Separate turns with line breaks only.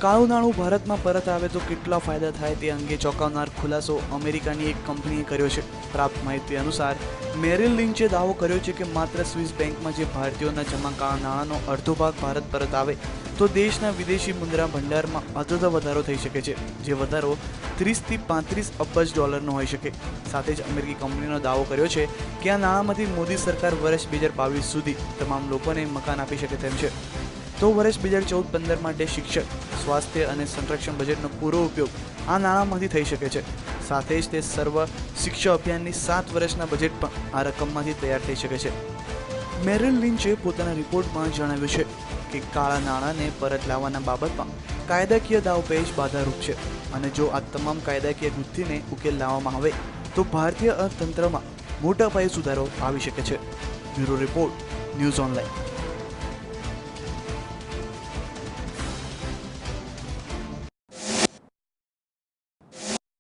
કાળું નાણું ભારતમાં પરત આવે તો કેટલા ફાયદા થાય તે અંગે ચોંકાવનાર ખુલાસો અમેરિકાની એક કંપનીએ કર્યો છે। પ્રાપ્ત માહિતી અનુસાર મેરિલ લિન્ચે દાવો કર્યો છે કે માત્ર સ્વિસ બેંકમાં જે ભારતીયોના જમા કાળા નાણાંનો અડધો ભાગ ભારત પરત આવે તો દેશના વિદેશી મુદ્રા ભંડારમાં અતત વધારો થઈ શકે છે, જે વધારો 30 થી 35 અબજ ડોલરનો હોઈ શકે। સાથે જ અમેરિકી કંપનીનો દાવો કર્યો છે કે આ નાણાંમાંથી મોદી સરકાર વર્ષ 2022 સુધી તમામ લોકોને મકાન આપી શકે તેમ છે। તો વર્ષ 2014-15 માટે શિક્ષક, સ્વાસ્થ્ય અને સંરક્ષણ બજેટનો પૂરો ઉપયોગ આ નાણાંમાંથી થઈ શકે છે। સાથે જ તે સર્વ શિક્ષા અભિયાનની 7 વર્ષના બજેટ પણ આ રકમમાંથી તૈયાર થઈ શકે છે। મેરિલ લિન્ચે પોતાના રિપોર્ટમાં જણાવ્યું છે કે કાળા નાણાંને પરત લાવવાના બાબતમાં કાયદાકીય દાવપેચ બાધારૂપ છે અને જો આ તમામ કાયદાકીય ગુથ્થીને ઉકેલ લાવવામાં આવે તો ભારતીય અર્થતંત્રમાં મોટા પાયે સુધારો આવી શકે છે। Bureau report, news online.